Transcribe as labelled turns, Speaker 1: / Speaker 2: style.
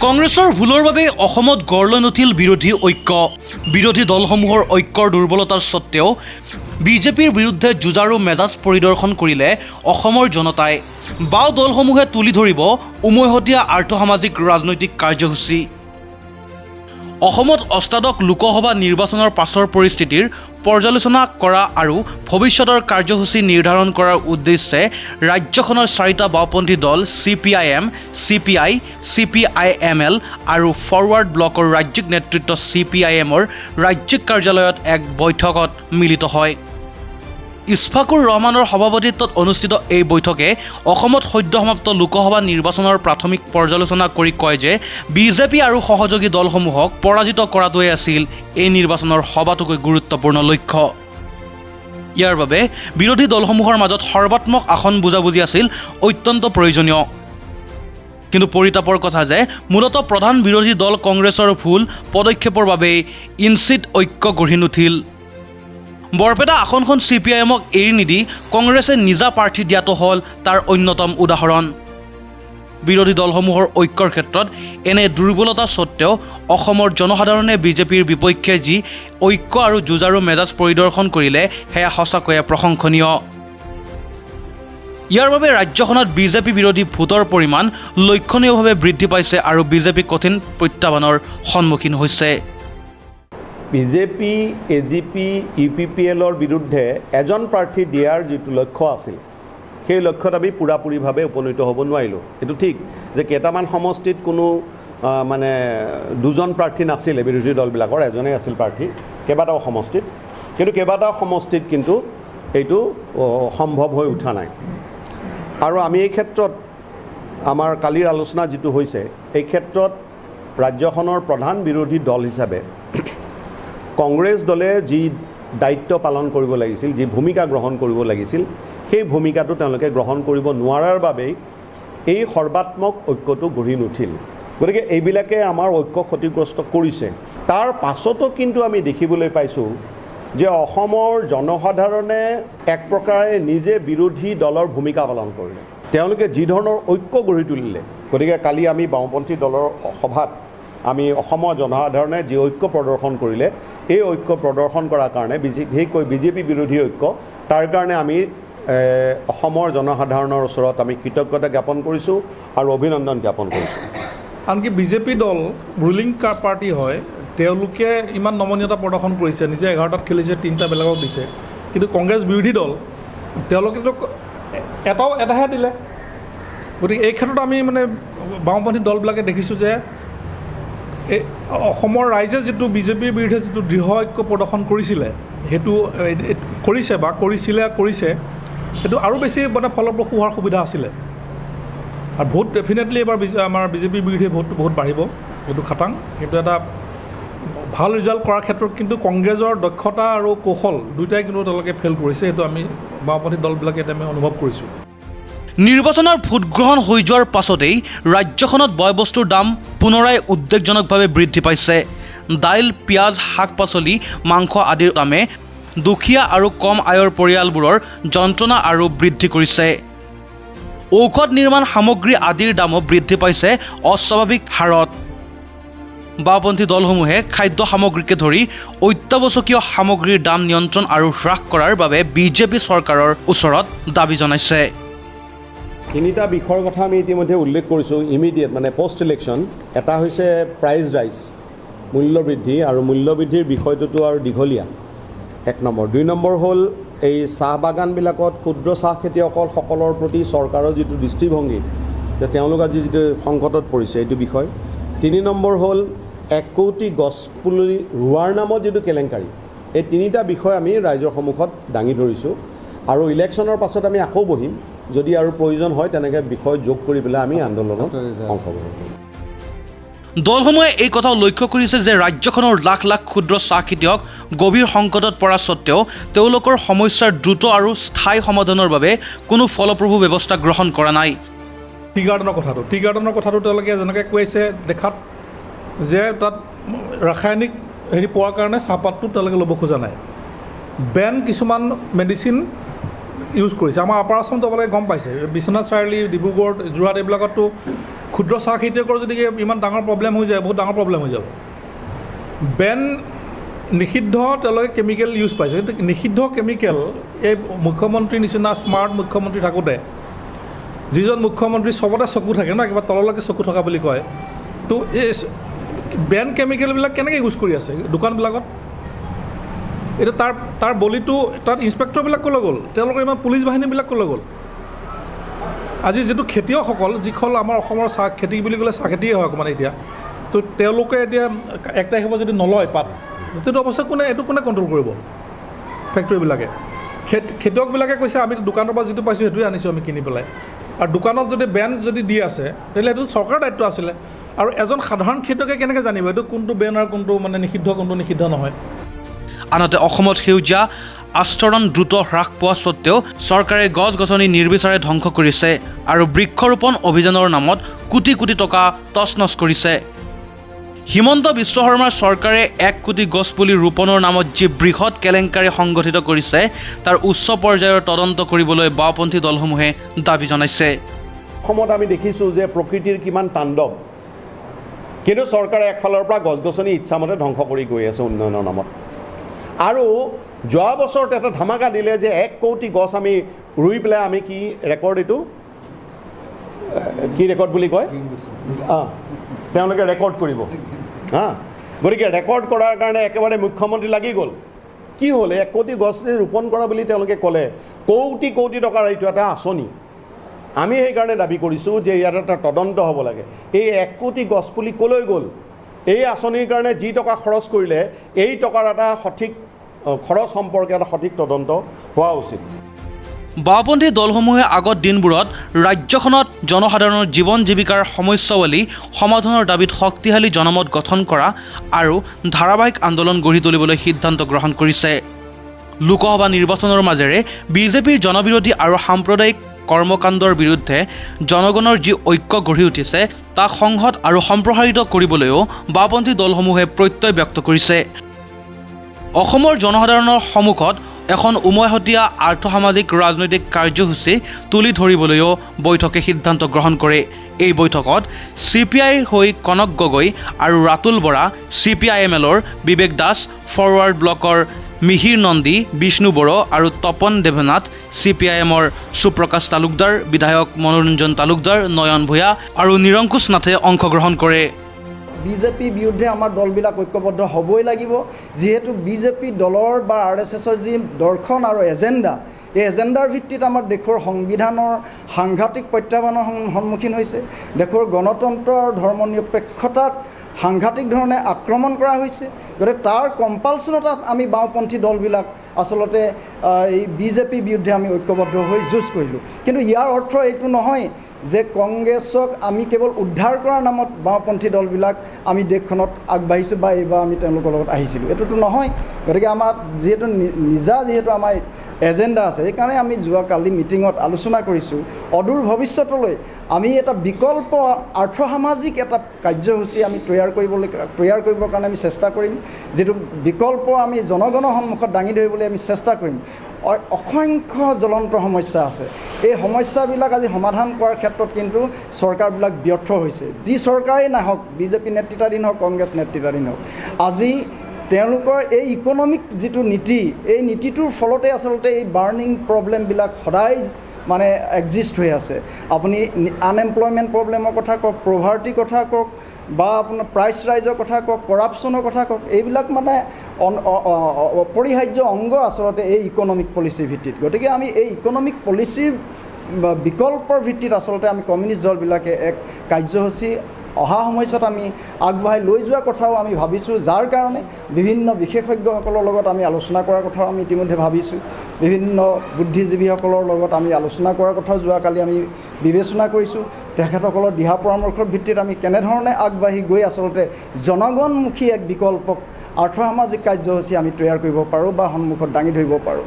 Speaker 1: কংগ্ৰেছৰ ভুলৰ বাবে অসমত গঢ় লৈ নুঠিল বিৰোধী ঐক্য। বিৰোধী দলসমূহৰ ঐক্যৰ দুৰ্বলতাৰ স্বত্তেও বিজেপিৰ বিৰুদ্ধে যুঁজাৰু মেজাজ পৰিদৰ্শন কৰিলে অসমৰ জনতাই। বাও দলসমূহে তুলি ধৰিব উমৈহতীয়া আৰ্থসামাজিক ৰাজনৈতিক কাৰ্যসূচী। অসমত অষ্টাদশ লোকসভা নিৰ্বাচনৰ পাছৰ পৰিস্থিতিৰ পৰ্যালোচনা কৰা আৰু ভৱিষ্যতৰ কাৰ্যসূচী নিৰ্ধাৰণ কৰাৰ উদ্দেশ্যে ৰাজ্যখনৰ 4টা বাওঁপন্থী দল CPIM, CPI, CPIML আৰু ফৰৱাৰ্ড ব্লকৰ ৰাজ্যিক নেতৃত্ব CPIMৰ ৰাজ্যিক কাৰ্যালয়ত এক বৈঠকত মিলিত হয়। ইছফাকুৰ ৰহমানৰ সভাপতিত্বত অনুষ্ঠিত এই বৈঠকে অসমত সদ্যসমাপ্ত লোকসভা নিৰ্বাচনৰ প্ৰাথমিক পৰ্যালোচনা কৰি কয় যে বিজেপি আৰু সহযোগী দলসমূহক পৰাজিত কৰাটোৱে আছিল এই নিৰ্বাচনৰ সবাতোকৈ গুৰুত্বপূৰ্ণ লক্ষ্য। ইয়াৰ বাবে বিৰোধী দলসমূহৰ মাজত সৰ্বাত্মক আসন বুজাবুজি আছিল অত্যন্ত প্ৰয়োজনীয়। কিন্তু পৰিতাপৰ কথা যে মূলতঃ প্ৰধান বিৰোধী দল কংগ্ৰেছৰ ভুল পদক্ষেপৰ বাবেই ইঞ্চিত ঐক্য গঢ়ি নুঠিল। বৰপেটা আসনখন CPIMক এৰি নিদি কংগ্ৰেছে নিজা প্ৰাৰ্থী দিয়াটো হ'ল তাৰ অন্যতম উদাহৰণ। বিৰোধী দলসমূহৰ ঐক্যৰ ক্ষেত্ৰত এনে দুৰ্বলতা স্বত্তেও অসমৰ জনসাধাৰণে বিজেপিৰ বিপক্ষে যি ঐক্য আৰু যুঁজাৰু মেজাজ পৰিদৰ্শন কৰিলে সেয়া সঁচাকৈয়ে প্ৰশংসনীয়। ইয়াৰ বাবে ৰাজ্যখনত বিজেপি বিৰোধী ভোটৰ পৰিমাণ লক্ষণীয়ভাৱে বৃদ্ধি পাইছে আৰু বিজেপি কঠিন প্ৰত্যাহ্বানৰ সন্মুখীন হৈছে।
Speaker 2: বিজেপি, AGP, UPPLৰ বিৰুদ্ধে এজন প্ৰাৰ্থী দিয়াৰ যিটো লক্ষ্য আছিল সেই লক্ষ্যত আমি পূৰাপূৰিভাৱে উপনীত হ'ব নোৱাৰিলোঁ। এইটো ঠিক যে কেইটামান সমষ্টিত কোনো মানে দুজন প্ৰাৰ্থী নাছিলে বিৰোধী দলবিলাকৰ, এজনেই আছিল প্ৰাৰ্থী কেইবাটাও সমষ্টিত, কিন্তু কেইবাটাও সমষ্টিত কিন্তু এইটো সম্ভৱ হৈ উঠা নাই। আৰু আমি এই ক্ষেত্ৰত আমাৰ কালিৰ আলোচনা যিটো হৈছে এই ক্ষেত্ৰত ৰাজ্যখনৰ প্ৰধান বিৰোধী দল হিচাপে কংগ্ৰেছ দলে যি দায়িত্ব পালন কৰিব লাগিছিল, যি ভূমিকা গ্ৰহণ কৰিব লাগিছিল, সেই ভূমিকাটো তেওঁলোকে গ্ৰহণ কৰিব নোৱাৰাৰ বাবেই এই সৰ্বাত্মক ঐক্যটো গঢ়ি নুঠিল। গতিকে এইবিলাকে আমাৰ ঐক্য ক্ষতিগ্ৰস্ত কৰিছে। তাৰ পাছতো কিন্তু আমি দেখিবলৈ পাইছোঁ যে অসমৰ জনসাধাৰণে এক প্ৰকাৰে নিজে বিৰোধী দলৰ ভূমিকা পালন কৰিলে। তেওঁলোকে যি ধৰণৰ ঐক্য গঢ়ি তুলিলে, গতিকে কালি আমি বাওঁপন্থী দলৰ সভাত আমি অসমৰ জনসাধাৰণে যি ঐক্য প্ৰদৰ্শন কৰিলে, এই ঐক্য প্ৰদৰ্শন কৰাৰ কাৰণে বিশেষকৈ বিজেপি বিৰোধী ঐক্য, তাৰ কাৰণে আমি অসমৰ জনসাধাৰণৰ ওচৰত আমি কৃতজ্ঞতা জ্ঞাপন কৰিছোঁ আৰু অভিনন্দন জ্ঞাপন কৰিছোঁ।
Speaker 3: আনকি বিজেপি দল ৰুলিং পাৰ্টি হয়, তেওঁলোকে ইমান নমনীয়তা প্ৰদৰ্শন কৰিছে, নিজে 11টাত খেলিছে, 3টা বেলেগক দিছে। কিন্তু কংগ্ৰেছ বিৰোধী দল তেওঁলোকেতো এটাহে দিলে। গতিকে এই ক্ষেত্ৰত আমি মানে বাওঁপন্থী দলবিলাকে দেখিছোঁ যে অসমৰ ৰাইজে যিটো বিজেপিৰ বিৰুদ্ধে যিটো দৃঢ় ঐক্য প্ৰদৰ্শন কৰিছিলে, সেইটো কৰিছে বা কৰিছে সেইটো আৰু বেছি মানে ফলপ্ৰসূ হোৱাৰ সুবিধা আছিলে। আৰু ভোট ডেফিনেটলি এবাৰ আমাৰ বিজেপিৰ বিৰুদ্ধে ভোটটো বহুত বাঢ়িব, এইটো খাটাং। কিন্তু এটা ভাল ৰিজাল্ট কৰাৰ ক্ষেত্ৰত কিন্তু কংগ্ৰেছৰ দক্ষতা আৰু কৌশল দুয়োটাই কিন্তু তেওঁলোকে ফেইল কৰিছে। সেইটো আমি বাওঁপন্থী দলবিলাকে এতিয়া আমি অনুভৱ কৰিছোঁ।
Speaker 1: নিৰ্বাচনৰ ভোটগ্ৰহণ হৈ যোৱাৰ পাছতেই ৰাজ্যখনত বয়-বস্তুৰ দাম পুনৰাই উদ্বেগজনকভাৱে বৃদ্ধি পাইছে। দাইল, পিঁয়াজ, শাক-পাচলি, মাংস আদিৰ দামে দুখীয়া আৰু কম আয়ৰ পৰিয়ালবোৰৰ যন্ত্ৰণা আৰু বৃদ্ধি কৰিছে। ঔষধ নিৰ্মাণ সামগ্ৰী আদিৰ দামো বৃদ্ধি পাইছে অস্বাভাৱিক হাৰত। বাওঁপন্থী দলসমূহে খাদ্য সামগ্ৰীকে ধৰি অত্যাৱশ্যকীয় সামগ্ৰীৰ দাম নিয়ন্ত্ৰণ আৰু হ্ৰাস কৰাৰ বাবে বিজেপি চৰকাৰৰ ওচৰত দাবী জনাইছে।
Speaker 2: 3টা বিষয়ৰ কথা আমি ইতিমধ্যে উল্লেখ কৰিছোঁ ইমিডিয়েট মানে পষ্ট ইলেকশ্যন। এটা হৈছে প্ৰাইজ ৰাইজ, মূল্যবৃদ্ধি, আৰু মূল্যবৃদ্ধিৰ বিষয়টোতো আৰু দীঘলীয়া 1 নম্বৰ। 2 নম্বৰ হ'ল এই চাহ বাগানবিলাকত ক্ষুদ্ৰ চাহ খেতিয়কসকলৰ প্ৰতি চৰকাৰৰ যিটো দৃষ্টিভংগী, যে তেওঁলোক আজি যিটো সংকটত পৰিছে এইটো বিষয়। 3 নম্বৰ হ'ল 1 কোটি গছপুলি ৰোৱাৰ নামত যিটো কেলেংকাৰী। এই 3টা বিষয় আমি ৰাইজৰ সন্মুখত দাঙি ধৰিছোঁ আৰু ইলেকশ্যনৰ পাছত আমি আকৌ বহিম, যদি আৰু প্ৰয়োজন হয় তেনেকৈ বিষয় যোগ কৰি পেলাই আমি আন্দোলনত অংশগ্ৰহণ কৰিম।
Speaker 1: দলসমূহে এই কথাও লক্ষ্য কৰিছে যে ৰাজ্যখনৰ লাখ লাখ ক্ষুদ্ৰ চাহ খেতিয়ক গভীৰ সংকটত পৰা স্বত্তেও তেওঁলোকৰ সমস্যাৰ দ্ৰুত আৰু স্থায়ী সমাধানৰ বাবে কোনো ফলপ্ৰসূ ব্যৱস্থা গ্ৰহণ কৰা নাই।
Speaker 3: টি গাৰ্ডেনৰ কথাটো তেওঁলোকে যেনেকৈ কৈছে দেখাত যে তাত ৰাসায়নিক পোৱাৰ কাৰণে চাহপাতটো তেওঁলোকে ল'ব খোজা নাই। কিছুমান মেডিচিন ইউজ কৰিছে। আমাৰ আপাৰ আছামতো আপোনালোকে গম পাইছে, বিশ্বনাথ চাৰিআলি, ডিব্ৰুগড়, যোৰহাট এইবিলাকতো ক্ষুদ্ৰ চাহ খেতিয়কৰ যদি ইমান ডাঙৰ প্ৰব্লেম হৈ যায়, বহুত ডাঙৰ প্ৰব্লেম হৈ যাব। বেন নিষিদ্ধ, তেওঁলোকে কেমিকেল ইউজ পাইছে, কিন্তু নিষিদ্ধ কেমিকেল এই মুখ্যমন্ত্ৰীৰ নিচিনা স্মাৰ্ট মুখ্যমন্ত্ৰী থাকোঁতে, যিজন মুখ্যমন্ত্ৰী চবতে চকু থাকে ন, কিবা তললৈকে চকু থকা বুলি কয়, তো এই বেন কেমিকেলবিলাক কেনেকৈ ইউজ কৰি আছে দোকানবিলাকত? এতিয়া তাৰ বলিটো তাত ইনস্পেক্টৰবিলাক ক'লৈ গ'ল? তেওঁলোকৰ ইমান পুলিচ বাহিনীবিলাক ক'লৈ গ'ল? আজি যিটো খেতিয়কসকল, যিসকল আমাৰ অসমৰ চাহ খেতি বুলি ক'লে চাহ খেতিয়ে হয় অকণমান এতিয়া, তো তেওঁলোকে এতিয়া 1 তাৰিখৰ পৰা যদি নলয় পাত, সেইটো অৱশ্যে কোনে কণ্ট্ৰল কৰিব? ফেক্টৰীবিলাকে। খেতিয়কবিলাকে কৈছে আমি দোকানৰ পৰা যিটো পাইছোঁ সেইটোৱে আনিছোঁ আমি কিনি পেলাই। আৰু দোকানত যদি বেন যদি দি আছে, তেতিয়াহ'লে সেইটো চৰকাৰৰ দায়িত্ব আছিলে। আৰু এজন সাধাৰণ খেতিয়কে কেনেকৈ জানিব এইটো কোনটো বেন আৰু কোনটো মানে নিষিদ্ধ, কোনটো নিষিদ্ধ নহয়?
Speaker 1: আনহাতে অসমত সেউজীয়া আস্তৰণ দ্ৰুত হ্ৰাস পোৱা স্বত্তেও চৰকাৰে গছ-গছনি নিৰ্বিচাৰে ধ্বংস কৰিছে আৰু বৃক্ষৰোপণ অভিযানৰ নামত কোটি কোটি টকা তছনছ কৰিছে। হিমন্ত বিশ্ব শৰ্মাৰ চৰকাৰে 1 কোটি গছপুলি ৰোপণৰ নামত যি বৃহৎ কেলেংকাৰী সংগঠিত কৰিছে, তাৰ উচ্চ পৰ্যায়ৰ তদন্ত কৰিবলৈ বাওঁপন্থী দলসমূহে দাবী জনাইছে।
Speaker 2: অসমত আমি দেখিছোঁ যে প্ৰকৃতিৰ কিমান তাণ্ডৱ, কিন্তু চৰকাৰে একফালৰ পৰা গছ-গছনি ইচ্ছামতে ধ্বংস কৰি গৈ আছে উন্নয়নৰ নামত। আৰু যোৱা বছৰত এটা ধামাকা দিলে যে 1 কোটি গছ আমি ৰুই পেলাই আমি কি ৰেকৰ্ড, এইটো কি ৰেকৰ্ড বুলি কয়, তেওঁলোকে ৰেকৰ্ড কৰিব। গতিকে ৰেকৰ্ড কৰাৰ কাৰণে একেবাৰে মুখ্যমন্ত্ৰী লাগি গ'ল। কি হ'ল? 1 কোটি গছ ৰোপণ কৰা বুলি তেওঁলোকে ক'লে, কোটি কোটি টকাৰ এইটো এটা আঁচনি। আমি সেইকাৰণে দাবী কৰিছোঁ যে ইয়াত এটা তদন্ত হ'ব লাগে। এই 1 কোটি গছপুলি ক'লৈ গ'ল? এই আঁচনিৰ কাৰণে যি টকা খৰচ কৰিলে, এই টকাৰ এটা সঠিক খৰচ সম্পৰ্কে এটা সঠিক তদন্ত হোৱা উচিত।
Speaker 1: বাওঁপন্থী দলসমূহে আগত দিনবোৰত ৰাজ্যখনত জনসাধাৰণৰ জীৱন জীৱিকাৰ সমস্যাৱলী সমাধানৰ দাবীত শক্তিশালী জনমত গঠন কৰা আৰু ধাৰাবাহিক আন্দোলন গঢ়ি তুলিবলৈ সিদ্ধান্ত গ্ৰহণ কৰিছে। লোকসভা নিৰ্বাচনৰ মাজেৰে বিজেপিৰ জনবিৰোধী আৰু সাম্প্ৰদায়িক কৰ্মকাণ্ডৰ বিৰুদ্ধে জনগণৰ যি ঐক্য গঢ়ি উঠিছে, তাক সংহত আৰু সম্প্ৰসাৰিত কৰিবলৈও বাওঁপন্থী দলসমূহে প্ৰত্যয় ব্যক্ত কৰিছে। অসমৰ জনসাধাৰণৰ সন্মুখত এখন উমৈহতীয়া আৰ্থ-সামাজিক ৰাজনৈতিক কাৰ্যসূচী তুলি ধৰিবলৈও বৈঠকে সিদ্ধান্ত গ্ৰহণ কৰে। এই বৈঠকত CPIৰ হৈ কনক গগৈ আৰু ৰাতুল বৰা, CPIMLৰ বিবেক দাস, ফৰৱাৰ্ড ব্লকৰ মিহিৰ নন্দী, বিষ্ণু বড়ো আৰু তপন দেৱনাথ, CPIMৰ সুপ্ৰকাশ তালুকদাৰ, বিধায়ক মনোৰঞ্জন তালুকদাৰ, নয়ন ভূঞা আৰু নিৰংকুশ নাথে অংশগ্ৰহণ কৰে।
Speaker 4: বিজেপি বিৰুদ্ধে আমাৰ দলবিলাক ঐক্যবদ্ধ হ'বই লাগিব, যিহেতু বিজেপি দলৰ বা RSSৰ যি দৰ্শন আৰু এজেণ্ডা, এই এজেণ্ডাৰ ভিত্তিত আমাৰ দেশৰ সংবিধানৰ সাংঘাতিক প্ৰত্যাহ্বানৰ সন্মুখীন হৈছে। দেশৰ গণতন্ত্ৰ আৰু ধৰ্ম নিৰপেক্ষতাত সাংঘাতিক ধৰণে আক্ৰমণ কৰা হৈছে। গতিকে তাৰ কম্পালচনত আমি বাওঁপন্থী দলবিলাক আচলতে এই বিজেপিৰ বিৰুদ্ধে আমি ঐক্যবদ্ধ হৈ যুঁজ কৰিলোঁ। কিন্তু ইয়াৰ অৰ্থ এইটো নহয় যে কংগ্ৰেছক আমি কেৱল উদ্ধাৰ কৰাৰ নামত বাওঁপন্থী দলবিলাক আমি দেশখনত আগবাঢ়িছোঁ বা এইবাৰ আমি তেওঁলোকৰ লগত আহিছিলোঁ, এইটোতো নহয়। গতিকে আমাৰ যিহেতু আমাৰ এজেণ্ডা আছে, সেইকাৰণে আমি যোৱাকালি মিটিঙত আলোচনা কৰিছোঁ, অদূৰ ভৱিষ্যতলৈ আমি এটা বিকল্প আৰ্থ-সামাজিক এটা কাৰ্যসূচী আমি তৈয়াৰ কৰিবৰ কাৰণে আমি চেষ্টা কৰিম, যিটো বিকল্প আমি জনগণৰ সন্মুখত দাঙি ধৰিবলৈ আমি চেষ্টা কৰিম। অসংখ্য জ্বলন্ত সমস্যা আছে, এই সমস্যাবিলাক আজি সমাধান কৰাৰ ক্ষেত্ৰত কিন্তু চৰকাৰবিলাক ব্যৰ্থ হৈছে। যি চৰকাৰেই নাহক, বিজেপি নেতৃত্বাধীন হওক, কংগ্ৰেছ নেতৃত্বাধীন হওক, আজি তেওঁলোকৰ এই ইকনমিক যিটো নীতি, এই নীতিটোৰ ফলতে আচলতে এই বাৰ্নিং প্ৰব্লেমবিলাক সদায় মানে এক্সিষ্ট হৈ আছে। আপুনি আনএমপ্লয়মেণ্ট প্ৰব্লেমৰ কথা কওক, পভাৰ্টিৰ কথা কওক, বা আপোনাৰ প্ৰাইচ ৰাইজৰ কথা কওক, কৰাপশ্যনৰ কথা কওক, এইবিলাক মানে অপৰিহাৰ্য অংগ আচলতে এই ইকনমিক পলিচিৰ ভিত্তিত। গতিকে আমি এই ইকনমিক পলিচিৰ বিকল্পৰ ভিত্তিত আচলতে আমি কমিউনিষ্ট দলবিলাকে এক কাৰ্যসূচী অহা সময়ছোৱাত আমি আগবঢ়াই লৈ যোৱাৰ কথাও আমি ভাবিছোঁ, যাৰ কাৰণে বিভিন্ন বিশেষজ্ঞসকলৰ লগত আমি আলোচনা কৰাৰ কথাও আমি ইতিমধ্যে ভাবিছোঁ। বিভিন্ন বুদ্ধিজীৱীসকলৰ লগত আমি আলোচনা কৰাৰ কথাও যোৱাকালি আমি বিবেচনা কৰিছোঁ। তেখেতসকলৰ দিহা পৰামৰ্শৰ ভিত্তিত আমি কেনেধৰণে আগবাঢ়ি গৈ আচলতে জনগণমুখী এক বিকল্প আৰ্থ-সামাজিক কাৰ্যসূচী আমি তৈয়াৰ কৰিব পাৰোঁ বা সন্মুখত দাঙি ধৰিব পাৰোঁ।